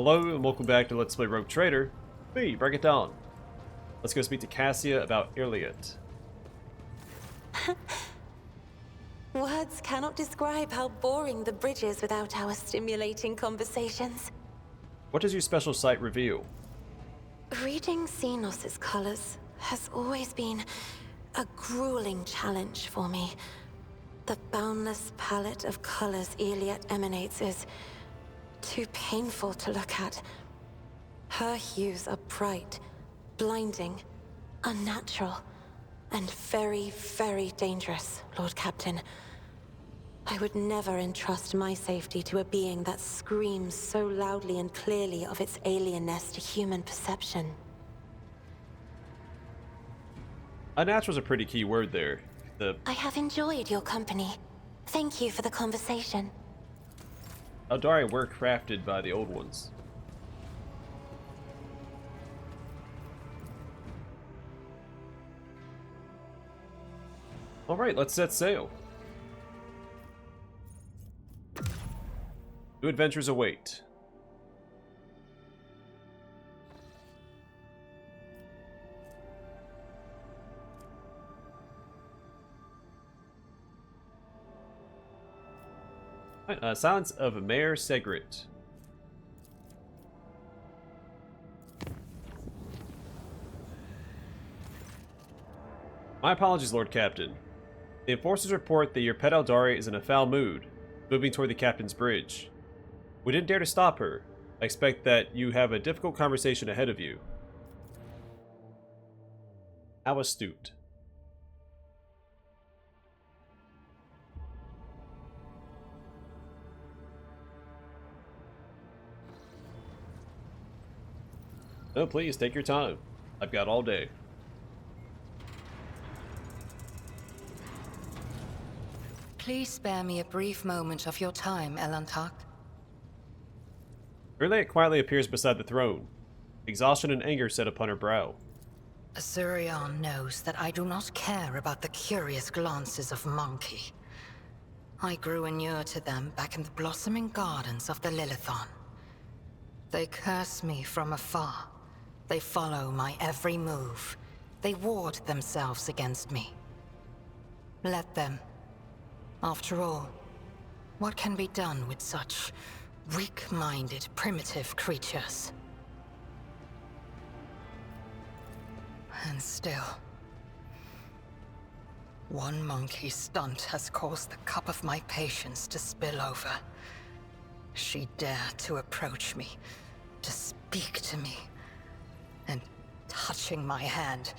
Hello and welcome back to Let's Play Rogue Trader. Me, Break It Down. Let's go speak to Cassia about Yrliet. Words cannot describe how boring the bridge is without our stimulating conversations. What does your special sight reveal? Reading Xenos' colors has always been a grueling challenge for me. The boundless palette of colors Yrliet emanates is too painful to look at. Her hues are bright, blinding, unnatural, and very, very dangerous, Lord Captain. I would never entrust my safety to a being that screams so loudly and clearly of its alienness to human perception. Unnatural's a pretty key word there. I have enjoyed your company. Thank you for the conversation. Eldari were crafted by the old ones. Alright, let's set sail. New adventures await. Silence of Mer-Segrit. My apologies, Lord Captain. The enforcers report that your pet Eldari is in a foul mood, moving toward the captain's bridge. We didn't dare to stop her. I expect that you have a difficult conversation ahead of you. How astute. No, please, take your time. I've got all day. Please spare me a brief moment of your time, Elantak. Yrliet quietly appears beside the throne. Exhaustion and anger set upon her brow. Azurion knows that I do not care about the curious glances of Monkey. I grew inured to them back in the blossoming gardens of the Lilithon. They curse me from afar. They follow my every move. They ward themselves against me. Let them. After all, what can be done with such weak-minded, primitive creatures? And still, one monkey stunt has caused the cup of my patience to spill over. She dared to approach me, to speak to me, and touching my hand,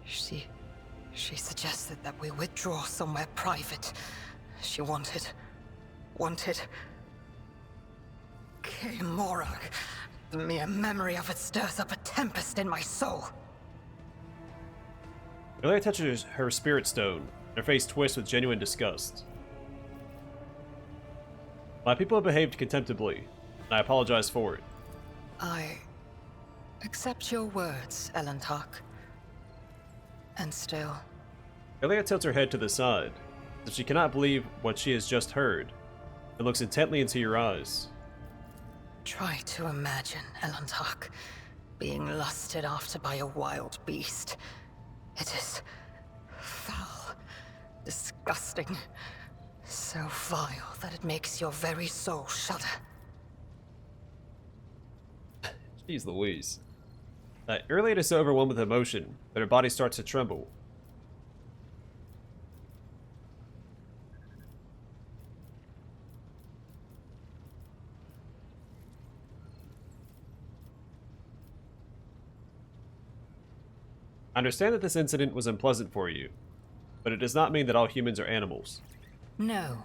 she suggested that we withdraw somewhere private. She wanted... K-Morag. The mere memory of it stirs up a tempest in my soul. Yrliet touches her spirit stone, and her face twists with genuine disgust. My people have behaved contemptibly, and I apologize for it. I accept your words, Elantak. And still... Yrliet tilts her head to the side, as if she cannot believe what she has just heard, and looks intently into your eyes. Try to imagine, Elantak, being lusted after by a wild beast. It is foul, disgusting, so vile that it makes your very soul shudder. Jeez Louise. Yrliet is so overwhelmed with emotion that her body starts to tremble. I understand that this incident was unpleasant for you, but it does not mean that all humans are animals. No.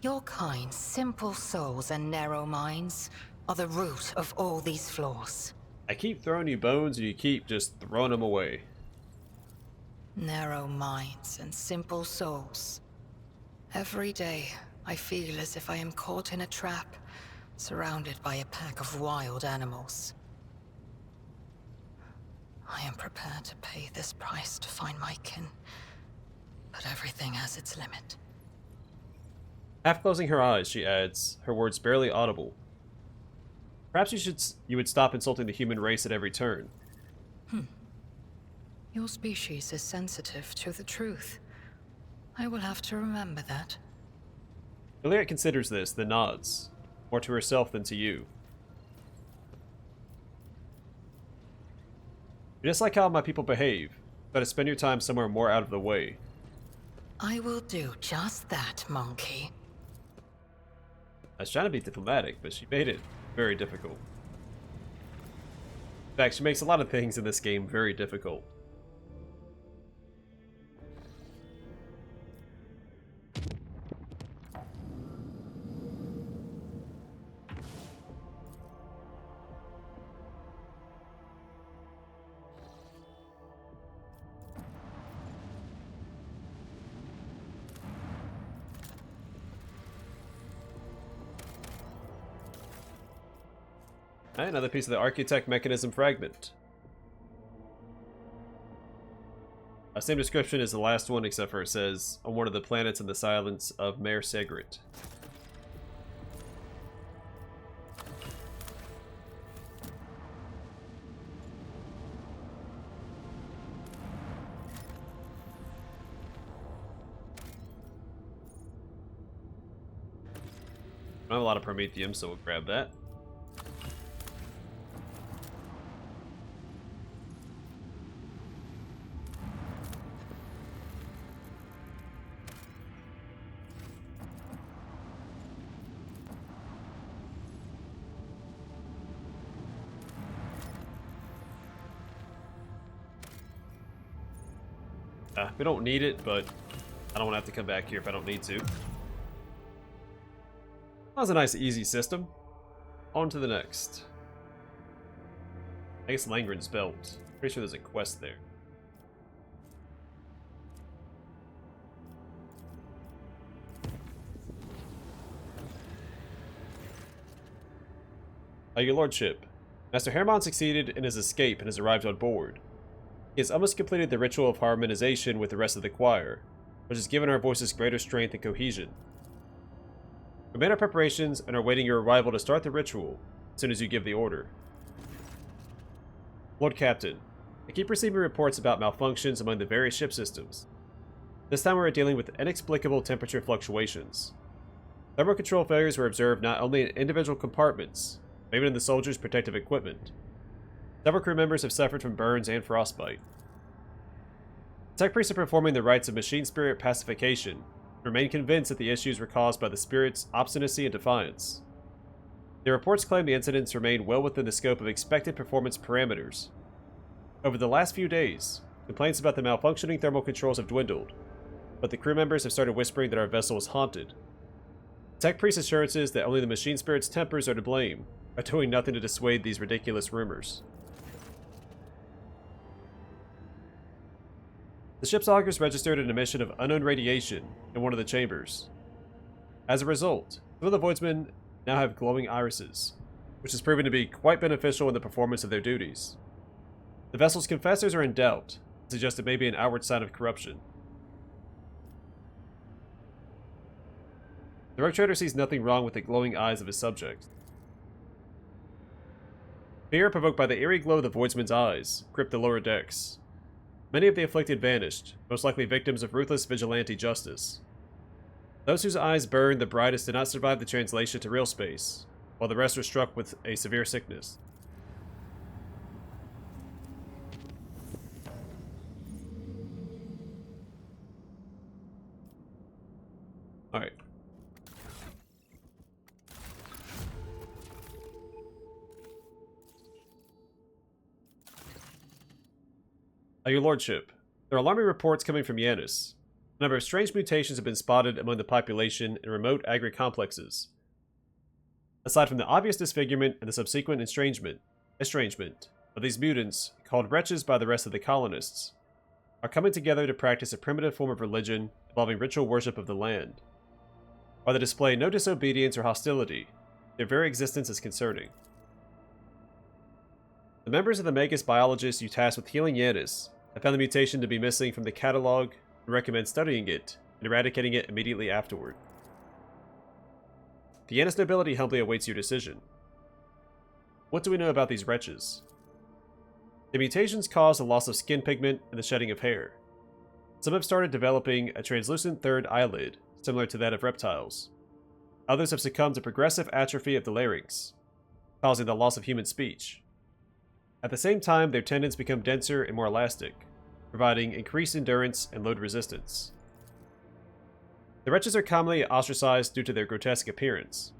Your kind, simple souls and narrow minds are the root of all these flaws. I keep throwing you bones and you keep just throwing them away. Narrow minds and simple souls. Every day, I feel as if I am caught in a trap, surrounded by a pack of wild animals. I am prepared to pay this price to find my kin, but everything has its limit. Half closing her eyes, she adds, her words barely audible. Perhaps you would stop insulting the human race at every turn. Your species is sensitive to the truth. I will have to remember that. Yrliet considers this, then nods, more to herself than to you. You just like how my people behave. Try to spend your time somewhere more out of the way. I will do just that, monkey. I was trying to be diplomatic, but she made it very difficult. In fact, she makes a lot of things in this game very difficult. Another piece of the architect mechanism fragment. Same description as the last one, except for it says, on one of the planets in the silence of Mer-Segrit. I have a lot of Promethium, so we'll grab that. We don't need it, but I don't want to have to come back here if I don't need to. That was a nice, easy system. On to the next. I guess Langrenn's belt. Pretty sure there's a quest there. Your lordship. Master Hermon succeeded in his escape and has arrived on board. He has almost completed the ritual of harmonization with the rest of the choir, which has given our voices greater strength and cohesion. We made our preparations and are waiting your arrival to start the ritual as soon as you give the order. Lord Captain, I keep receiving reports about malfunctions among the various ship systems. This time we are dealing with inexplicable temperature fluctuations. Thermal control failures were observed not only in individual compartments, but even in the soldiers' protective equipment. Several crew members have suffered from burns and frostbite. Tech priests are performing the rites of machine spirit pacification and remain convinced that the issues were caused by the spirit's obstinacy and defiance. The reports claim the incidents remain well within the scope of expected performance parameters. Over the last few days, complaints about the malfunctioning thermal controls have dwindled, but the crew members have started whispering that our vessel is haunted. Tech priest assurances that only the machine spirit's tempers are to blame are doing nothing to dissuade these ridiculous rumors. The ship's augurs registered an emission of unknown radiation in one of the chambers. As a result, some of the voidsmen now have glowing irises, which has proven to be quite beneficial in the performance of their duties. The vessel's confessors are in doubt, and suggest it may be an outward sign of corruption. The rogue trader sees nothing wrong with the glowing eyes of his subjects. Fear provoked by the eerie glow of the voidsmen's eyes gripped the lower decks. Many of the afflicted vanished, most likely victims of ruthless vigilante justice. Those whose eyes burned the brightest did not survive the translation to real space, while the rest were struck with a severe sickness. Alright. Your lordship, there are alarming reports coming from Janus. A number of strange mutations have been spotted among the population in remote agri-complexes. Aside from the obvious disfigurement and the subsequent estrangement of these mutants, called wretches by the rest of the colonists, are coming together to practice a primitive form of religion involving ritual worship of the land. While they display no disobedience or hostility, their very existence is concerning. The members of the Magus biologists you tasked with healing Janus have found the mutation to be missing from the catalog and recommend studying it and eradicating it immediately afterward. The Janus nobility humbly awaits your decision. What do we know about these wretches? The mutations cause the loss of skin pigment and the shedding of hair. Some have started developing a translucent third eyelid, similar to that of reptiles. Others have succumbed to progressive atrophy of the larynx, causing the loss of human speech. At the same time, their tendons become denser and more elastic, providing increased endurance and load resistance. The wretches are commonly ostracized due to their grotesque appearance.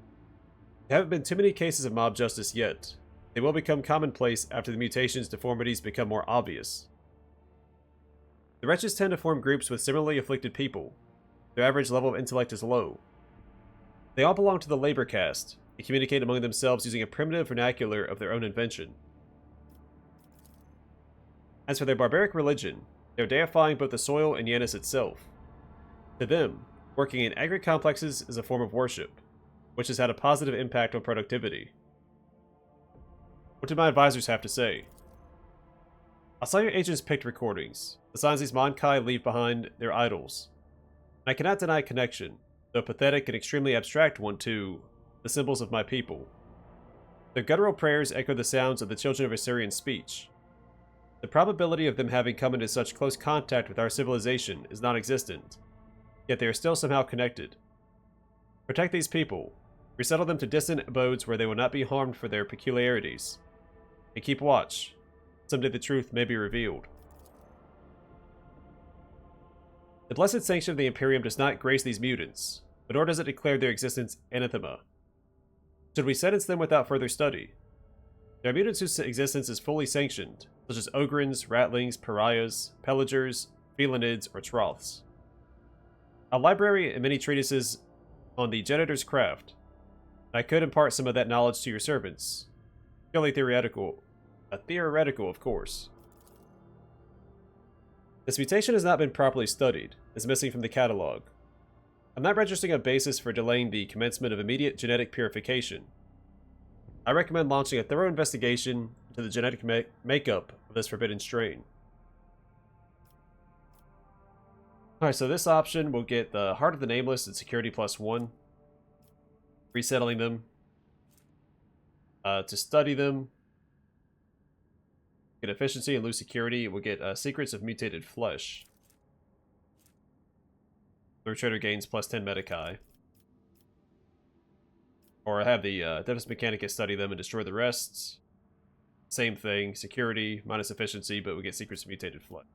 There haven't been too many cases of mob justice yet. They will become commonplace after the mutations' deformities become more obvious. The wretches tend to form groups with similarly afflicted people. Their average level of intellect is low. They all belong to the labor caste and communicate among themselves using a primitive vernacular of their own invention. As for their barbaric religion, they are deifying both the soil and Janus itself. To them, working in agri-complexes is a form of worship, which has had a positive impact on productivity. What do my advisors have to say? I saw your agent's picked recordings, the signs these Monkai leave behind their idols. And I cannot deny a connection, though a pathetic and extremely abstract one, to the symbols of my people. Their guttural prayers echo the sounds of the children of Assyrian speech. The probability of them having come into such close contact with our civilization is non-existent, yet they are still somehow connected. Protect these people, resettle them to distant abodes where they will not be harmed for their peculiarities, and keep watch. Someday the truth may be revealed. The blessed sanction of the Imperium does not grace these mutants, but nor does it declare their existence anathema. Should we sentence them without further study? There are mutants whose existence is fully sanctioned, such as Ogrins, Ratlings, Pariahs, Pelagers, Felinids, or Troths. A library and many treatises on the janitor's craft. I could impart some of that knowledge to your servants. Purely theoretical. Theoretical, of course. This mutation has not been properly studied, is missing from the catalog. I'm not registering a basis for delaying the commencement of immediate genetic purification. I recommend launching a thorough investigation into the genetic makeup of this forbidden strain. Alright, so this option will get the Heart of the Nameless and Security +1. Resettling them. To study them. Get efficiency and lose security. We'll get Secrets of Mutated Flesh. The trader gains +10 Metakai. Or I have the Devis Mechanicus study them and destroy the rest. Same thing. Security minus efficiency, but we get Secrets of Mutated Flesh.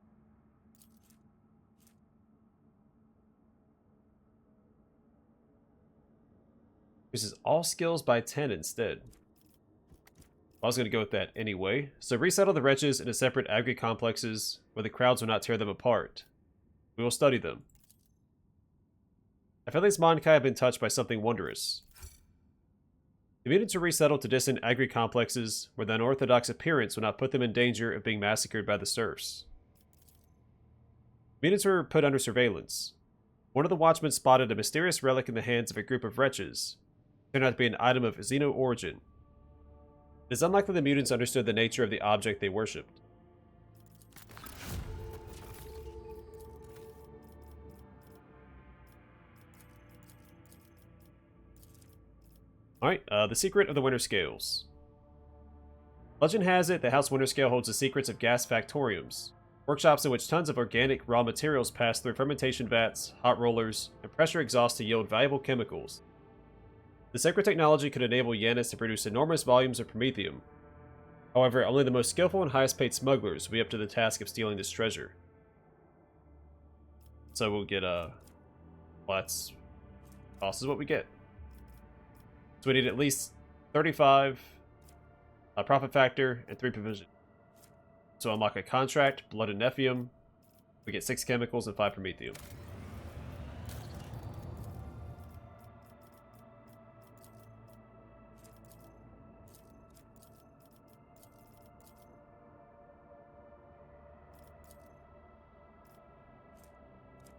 Increases all skills by 10 instead. I was going to go with that anyway. So resettle the wretches into separate agri-complexes where the crowds will not tear them apart. We will study them. I feel these Monkai have been touched by something wondrous. The mutants are resettled to distant agri-complexes where the unorthodox appearance will not put them in danger of being massacred by the serfs. Mutants were put under surveillance. One of the watchmen spotted a mysterious relic in the hands of a group of wretches. It turned out to be an item of Xeno origin. It is unlikely the mutants understood the nature of the object they worshipped. Alright, the secret of the Winter Scales. Legend has it that House Winterscale holds the secrets of gas factoriums, workshops in which tons of organic raw materials pass through fermentation vats, hot rollers, and pressure exhaust to yield valuable chemicals. The sacred technology could enable Janus to produce enormous volumes of promethium. However, only the most skillful and highest paid smugglers will be up to the task of stealing this treasure. So we'll get well, that's cost is what we get. So we need at least 35 profit factor and 3 provision. So unlock a contract, blood and nephium. We get 6 chemicals and 5 promethium.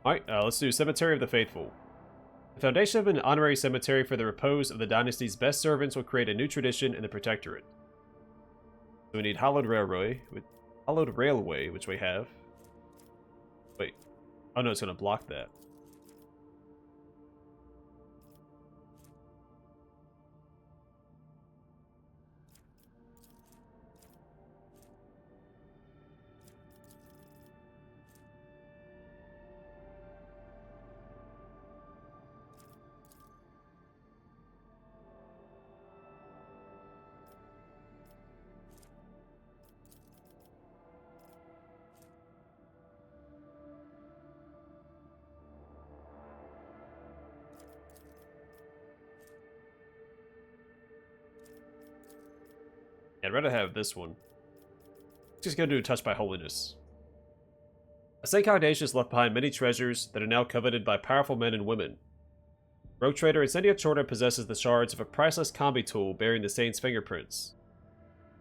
Alright, let's do Cemetery of the Faithful. The foundation of an honorary cemetery for the repose of the dynasty's best servants will create a new tradition in the Protectorate. So we need Hollowed Railway, which we have. Wait. Oh no, it's going to block that. Yeah, I'd rather have this one. Just gonna do Touched by Holiness. A Saint Congregation left behind many treasures that are now coveted by powerful men and women. Rogue trader Incendia Chorda possesses the shards of a priceless combi tool bearing the Saint's fingerprints.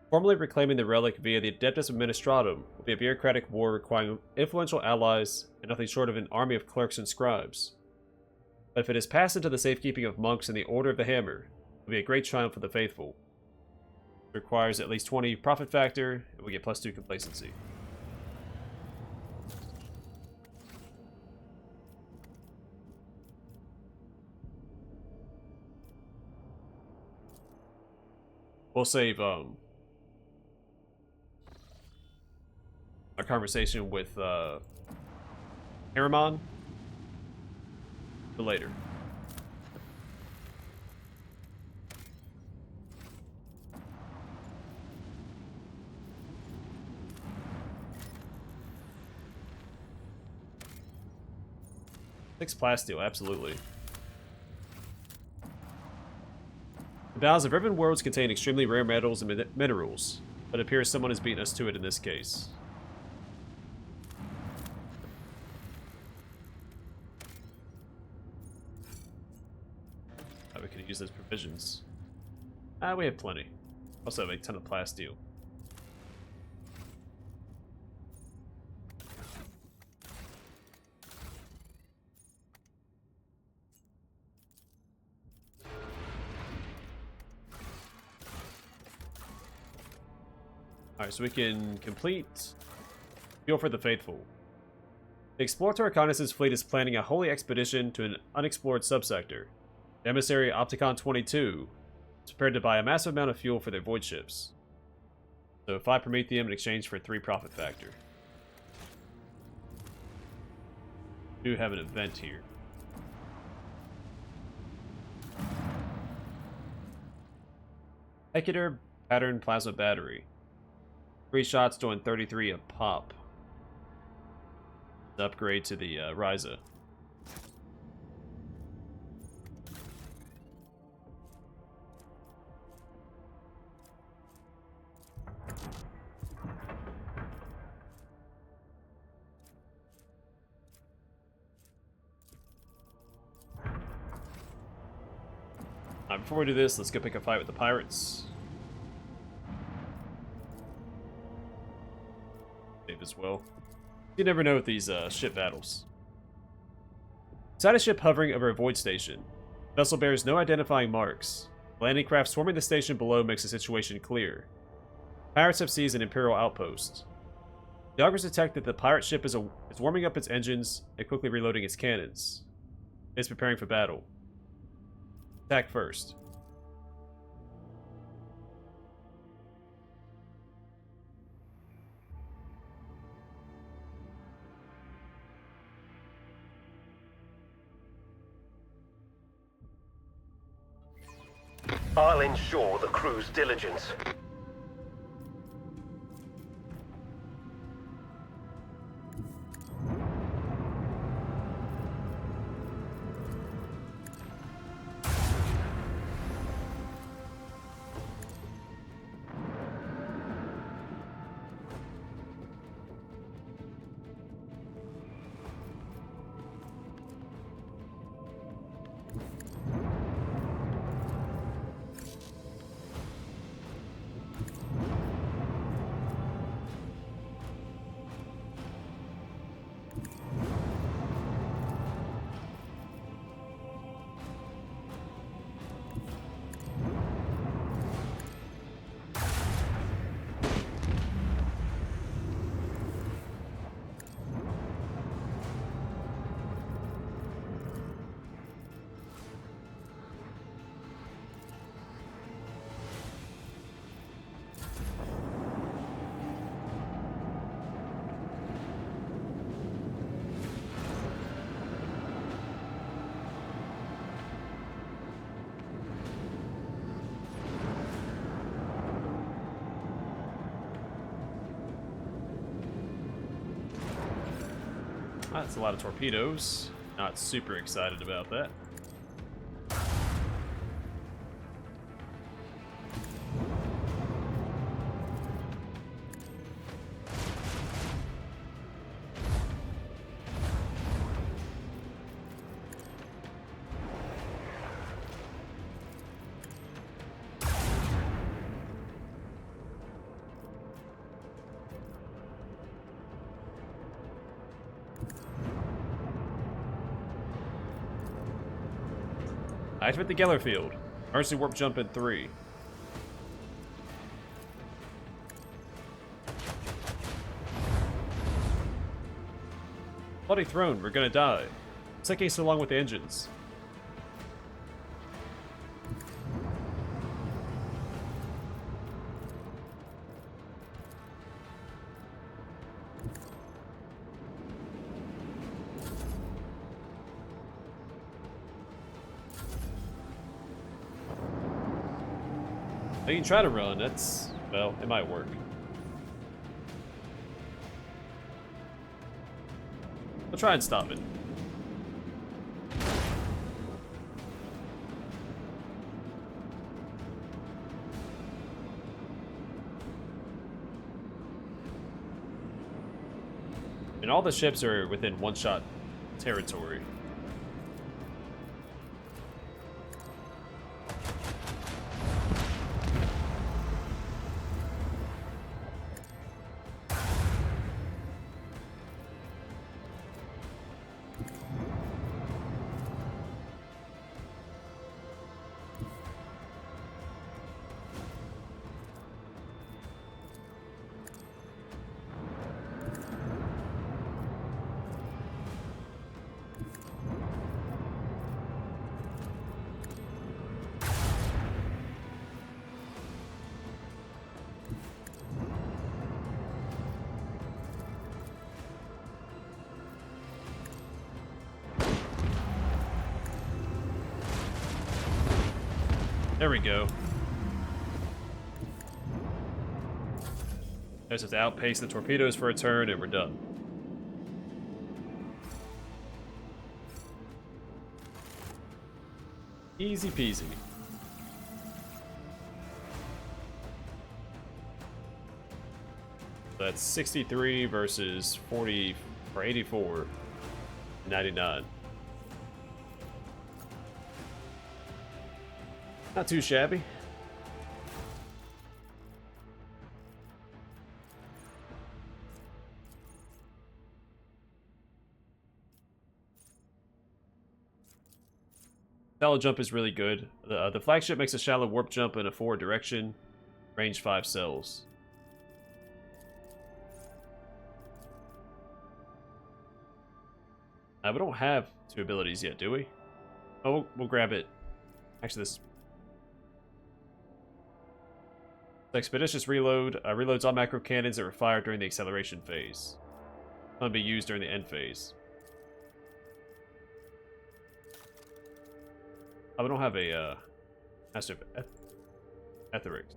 Formally reclaiming the relic via the Adeptus Administratum will be a bureaucratic war requiring influential allies and nothing short of an army of clerks and scribes. But if it is passed into the safekeeping of monks in the Order of the Hammer, it will be a great triumph for the faithful. It requires at least 20 profit factor, and we get +2 complacency. We'll save our conversation with Aramon for later. Six plasteel, absolutely. The Bowels of Riven Worlds contain extremely rare metals and minerals, but it appears someone has beaten us to it in this case. Oh, we could use those provisions. We have plenty. Also have a ton of plasteel. Alright, so we can complete Fuel for the Faithful. The Explorator Reconnaissance Fleet is planning a holy expedition to an unexplored subsector. The emissary Opticon 22 is prepared to buy a massive amount of fuel for their void ships. So 5 Promethium in exchange for 3 profit factor. We do have an event here. Hecator Pattern Plasma Battery. 3 shots doing 33 a pop. The upgrade to the Ryza. Alright, before we do this, let's go pick a fight with the pirates. As well. You never know with these ship battles. Inside a ship hovering over a void station. The vessel bears no identifying marks. The landing craft swarming the station below makes the situation clear. Pirates have seized an Imperial outpost. The augurs detect that the pirate ship is warming up its engines and quickly reloading its cannons. It's preparing for battle. Attack first. I'll ensure the crew's diligence. That's a lot of torpedoes. Not super excited about that. Activate the Geller field. Emergency warp jump in 3. Bloody throne, we're gonna die. It's taking so long with the engines. You can try to run, that's, well, it might work. We'll try and stop it. And all the ships are within one-shot territory. There we go. I just have to outpace the torpedoes for a turn and we're done. Easy peasy. That's 63 versus 40 or 84, 99. Not too shabby. Shallow jump is really good. The flagship makes a shallow warp jump in a forward direction. Range 5 cells. We don't have 2 abilities yet, do we? Oh, we'll grab it. Actually, this Expeditious Reload reloads all macro cannons that were fired during the acceleration phase. It's going to be used during the end phase. Oh, we don't have a Master of Etherics.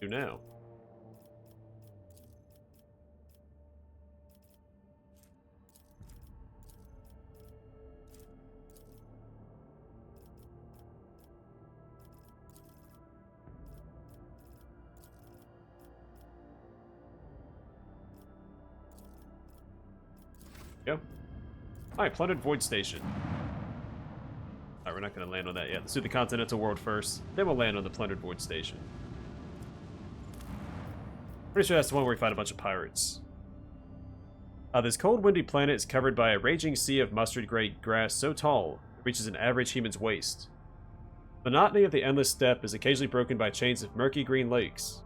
Do now. Go. Alright, Plundered Void Station. Alright, we're not going to land on that yet. Let's do the Continental World first. Then we'll land on the Plundered Void Station. Pretty sure that's the one where we fight a bunch of pirates. This cold, windy planet is covered by a raging sea of mustard-gray grass so tall it reaches an average human's waist. The monotony of the endless steppe is occasionally broken by chains of murky green lakes.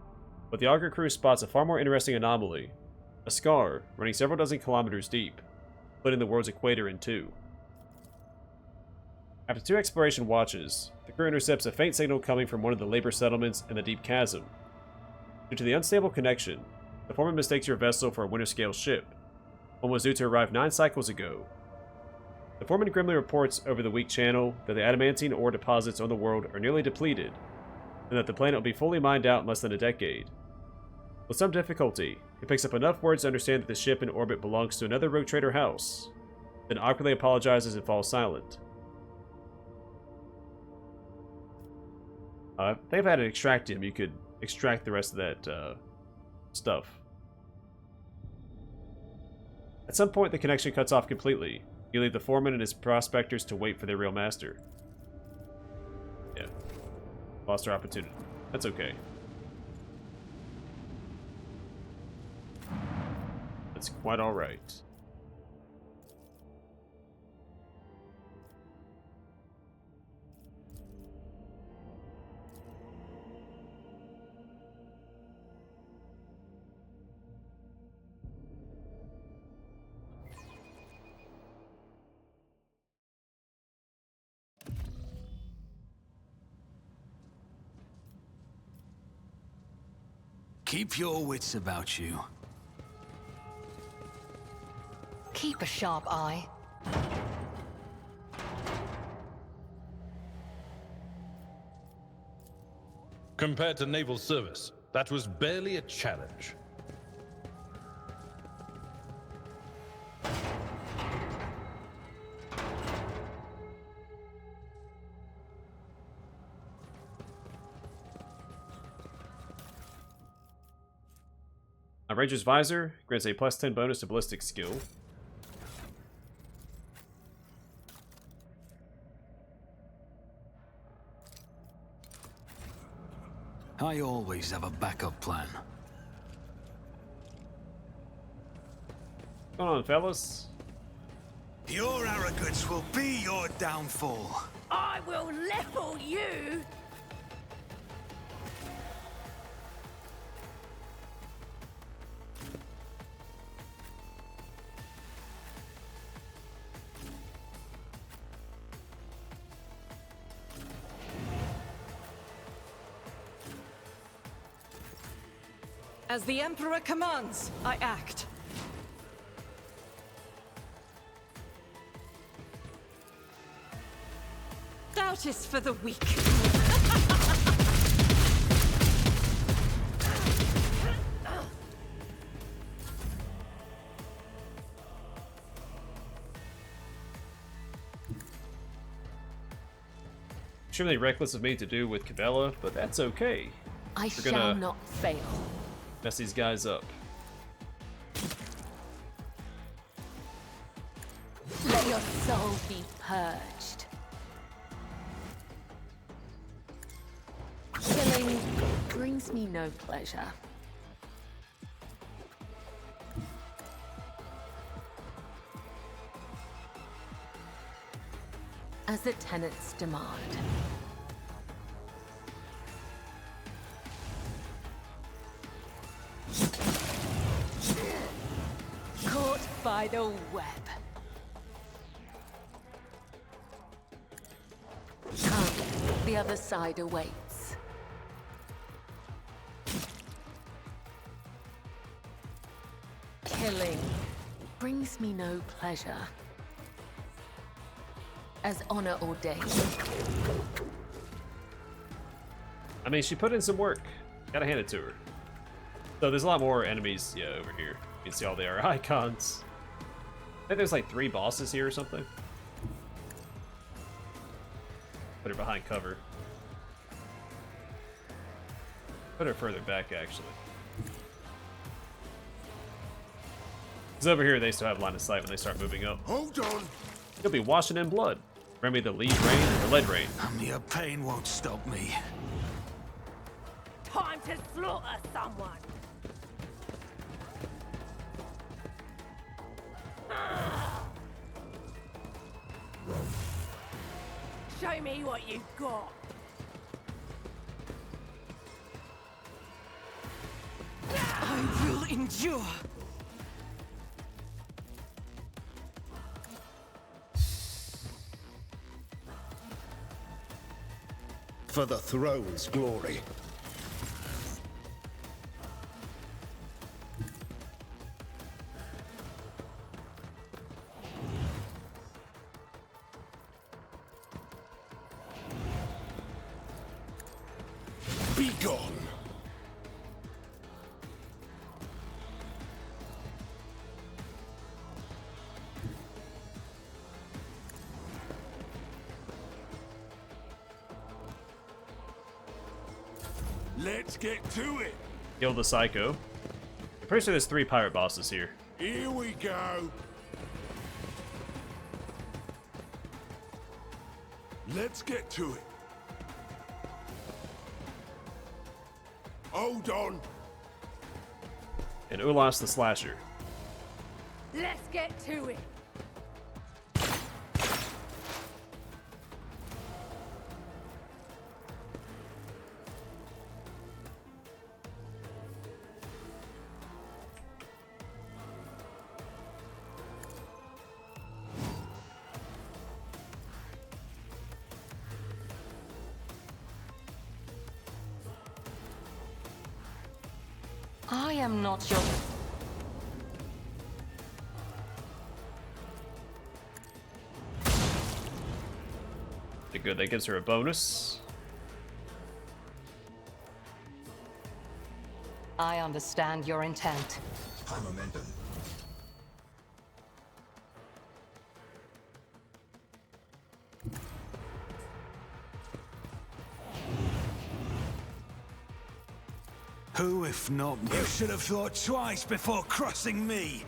But the Augur crew spots a far more interesting anomaly. A scar, running several dozen kilometers deep, splitting the world's equator in two. After 2 exploration watches, the crew intercepts a faint signal coming from one of the labor settlements in the deep chasm. Due to the unstable connection, the foreman mistakes your vessel for a winter-scale ship. One was due to arrive 9 cycles ago. The foreman grimly reports over the weak channel that the adamantine ore deposits on the world are nearly depleted, and that the planet will be fully mined out in less than a decade. With some difficulty, he picks up enough words to understand that the ship in orbit belongs to another rogue trader house, then awkwardly apologizes and falls silent. They've had to extract him. You could extract the rest of that stuff. At some point, the connection cuts off completely. You leave the foreman and his prospectors to wait for their real master. Yeah. Lost our opportunity. That's okay. That's quite alright. Keep your wits about you. Keep a sharp eye. Compared to naval service, that was barely a challenge. A Ranger's Visor grants a +10 bonus to ballistic skill. I always have a backup plan. What's going on, fellas? Your arrogance will be your downfall. I will level you! As the Emperor commands, I act. Doubt is for the weak. Extremely reckless of me to do with Cabela, but that's okay. I We're shall gonna not fail. mess these guys up. Let your soul be purged. Killing brings me no pleasure. As the tenants demand. Caught by the web. Come, the other side awaits. Killing brings me no pleasure. As honor ordained. I mean, she put in some work. Gotta hand it to her. So there's a lot more enemies, yeah, over here. You can see all their icons. I think there's like 3 bosses here or something. Put her behind cover. Put her further back, actually. Because over here, they still have line of sight when they start moving up. Hold on. You'll be washing in blood. Remember the lead rain and the lead rain. Your pain won't stop me. Time to slaughter someone. Show me what you've got. I will endure. For the throne's glory. Be gone. Let's get to it. Kill the Psycho. I'm pretty sure there's 3 pirate bosses here. Here we go. Let's get to it. Hold on. And Ulas the Slasher. Let's get to it. I am not your... Good, that gives her a bonus. I understand your intent. High momentum. Who, if not me? You should have thought twice before crossing me.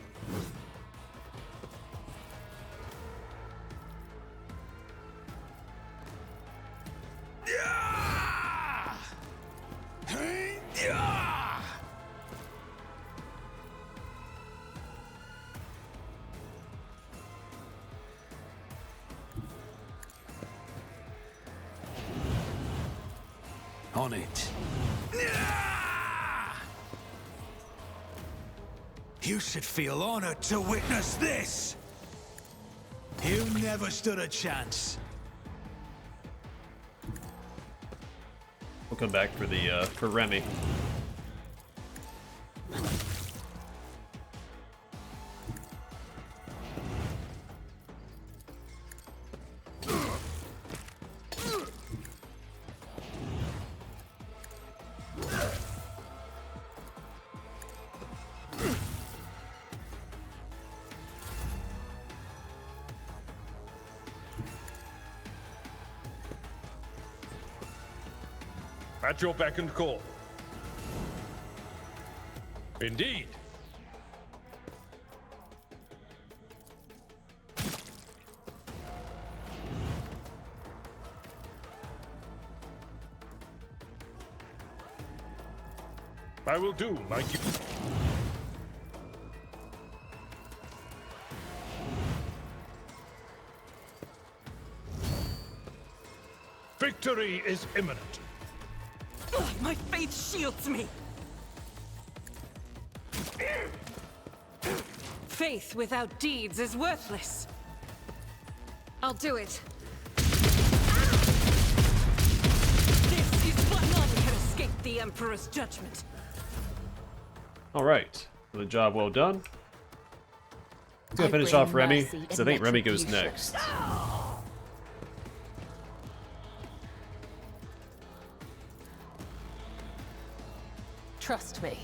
On it. You should feel honored to witness this. You never stood a chance. We'll come back for the for Remy. At your beck and call. Indeed. I will do my duty. Victory is imminent. Ugh, my faith shields me. Faith without deeds is worthless. I'll do it. This is what none can escape the Emperor's judgment. Alright, so the job well done. Let's go finish off Remy, because I think Remy goes next. Trust me.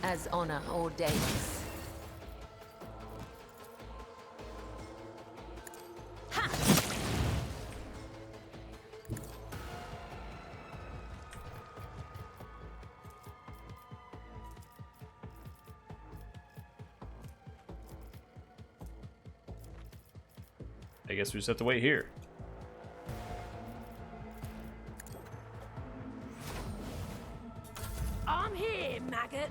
As honor ordains. Ha! I guess we just have to wait here. I'm here, maggot.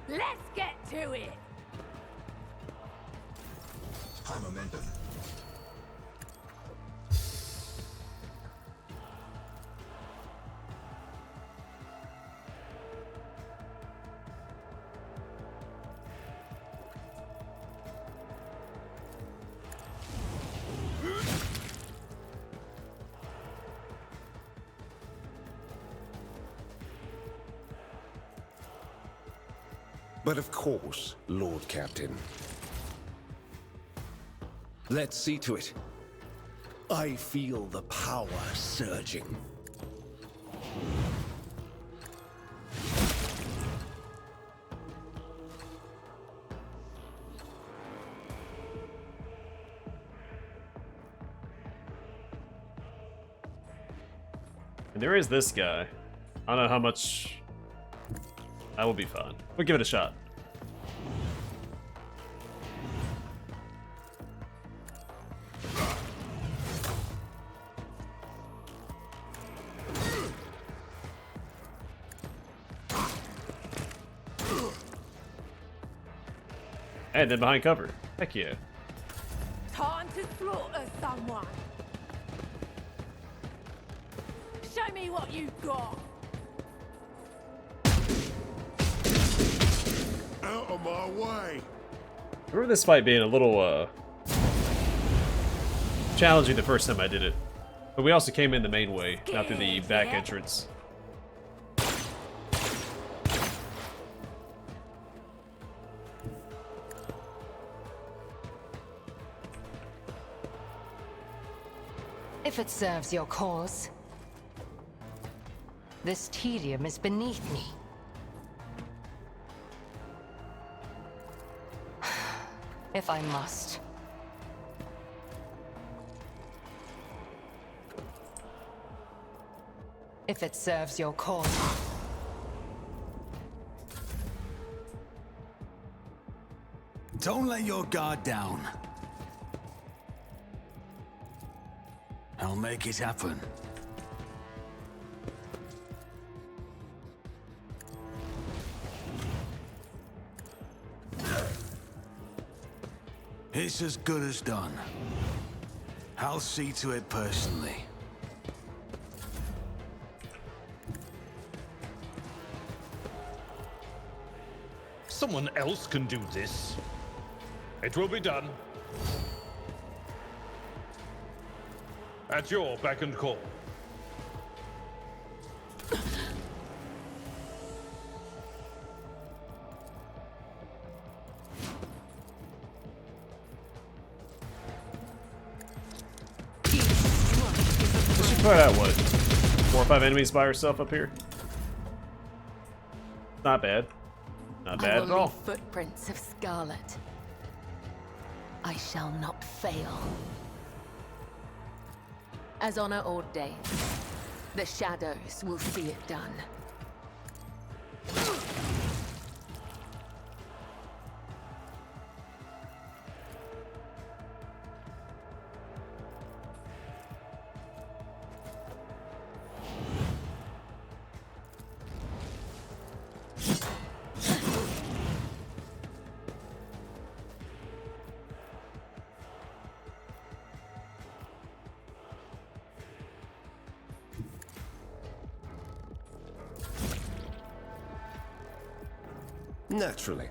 Let's get to it. High momentum. But of course, Lord Captain. Let's see to it. I feel the power surging. And there is this guy. I don't know how much... That will be fun. We'll give it a shot. And then behind cover. Heck yeah. Time to slaughter someone. Show me what you've got. Out of my way! remember this fight being a little challenging the first time I did it. But we also came in the main way, not through the back entrance. If it serves your cause. This tedium is beneath me. If I must. If it serves your cause. Don't let your guard down. I'll make it happen. It's as good as done. I'll see to it personally. Someone else can do this. It will be done. At your beck and call. Does she put out what? 4 or 5 enemies by herself up here? Not bad. Not bad I at will all. leave footprints of scarlet. I shall not fail. As honor ordains, the shadows will see it done. Naturally.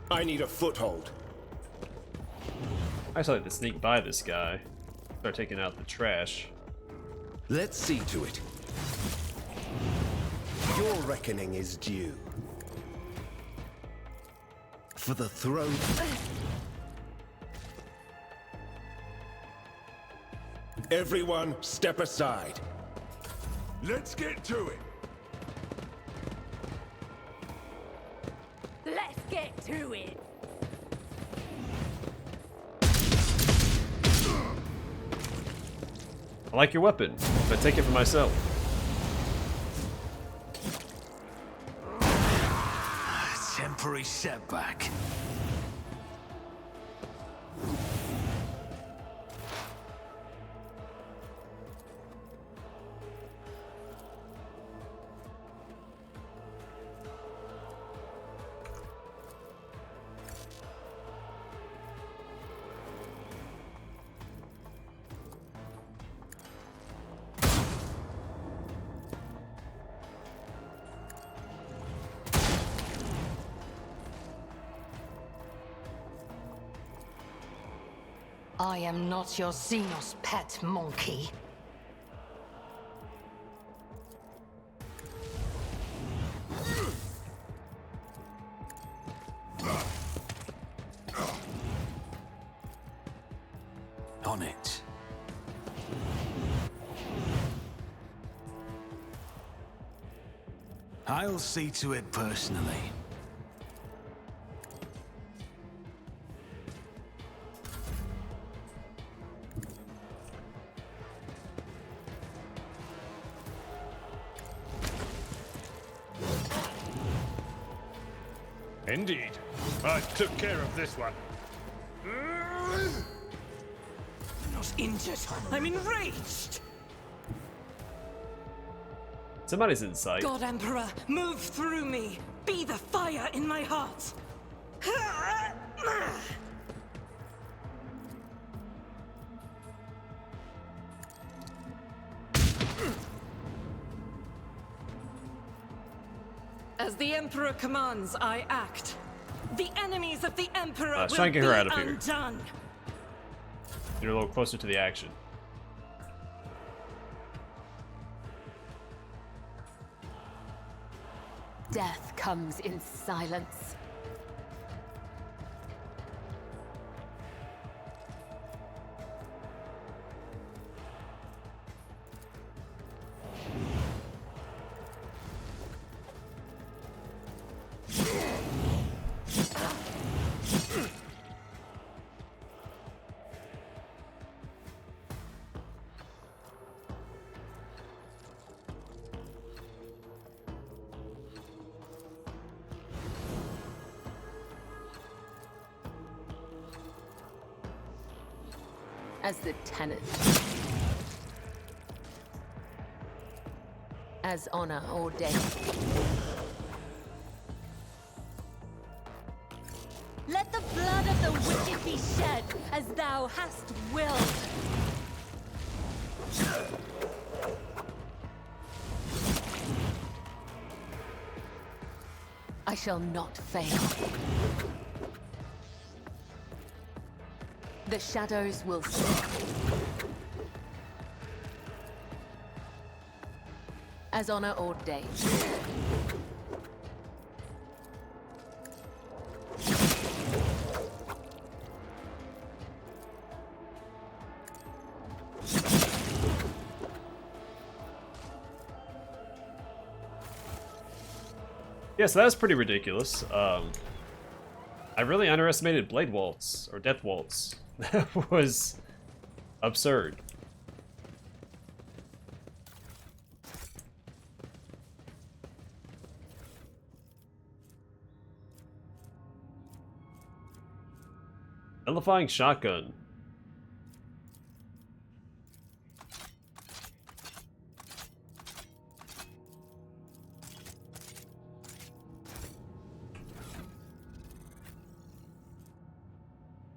I need a foothold. I just like to sneak by this guy. Start taking out the trash. Let's see to it. Your reckoning is due. For the throne. Everyone, step aside. Let's get to it. Let's get to it. I like your weapon, but take it for myself. Temporary setback. I am not your Xenos pet monkey. On it. I'll see to it personally. Indeed. I took care of this one. Not injured. I'm enraged. Somebody's in sight. God Emperor, move through me. Be the fire in my heart. As the Emperor commands, I act. The enemies of the Emperor Let's will try and get be her out of here. undone. Get her a little closer to the action. Death comes in silence. As the tenant. As honor ordained. Let the blood of the wicked be shed, as thou hast willed. I shall not fail. The shadows will sit. As honor ordained. Yeah, so that was pretty ridiculous. I really underestimated Blade Waltz, or Death Waltz. That was absurd. Nullifying Shotgun.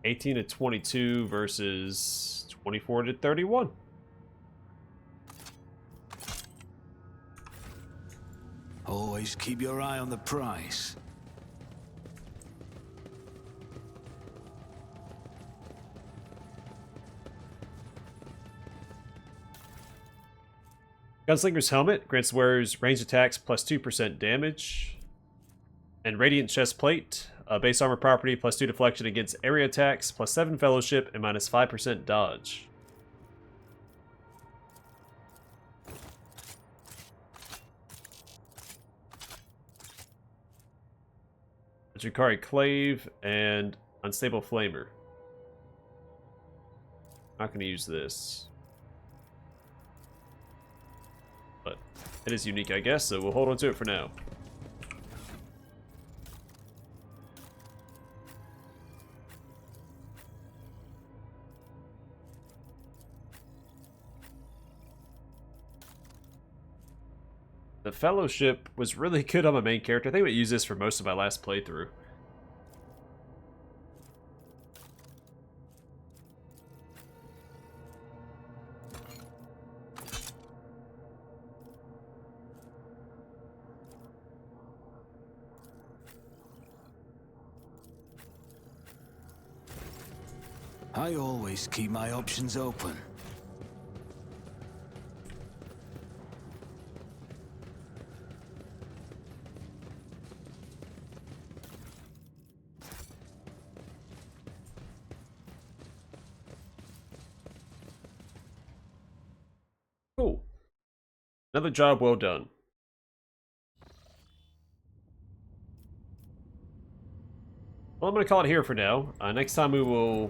(18 to 22 versus 24 to 31). Always keep your eye on the price. Gunslinger's Helmet grants wearers range attacks plus 2% damage. And Radiant Chest Plate, base armor property plus 2 deflection against area attacks, plus 7 fellowship, and minus 5% dodge. Jukari Clave and Unstable Flamer. Not going to use this. But it is unique, I guess, so we'll hold on to it for now. The Fellowship was really good on my main character. I think I would use this for most of my last playthrough. I always keep my options open. Cool. Another job well done. Well, I'm going to call it here for now. Next time we will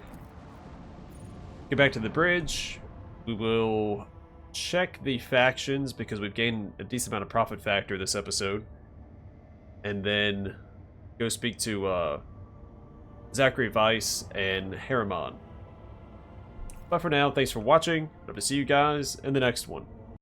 get back to the bridge. We will check the factions because we've gained a decent amount of profit factor this episode. And then go speak to Zachary Weiss and Harriman. But for now, thanks for watching. Hope to see you guys in the next one.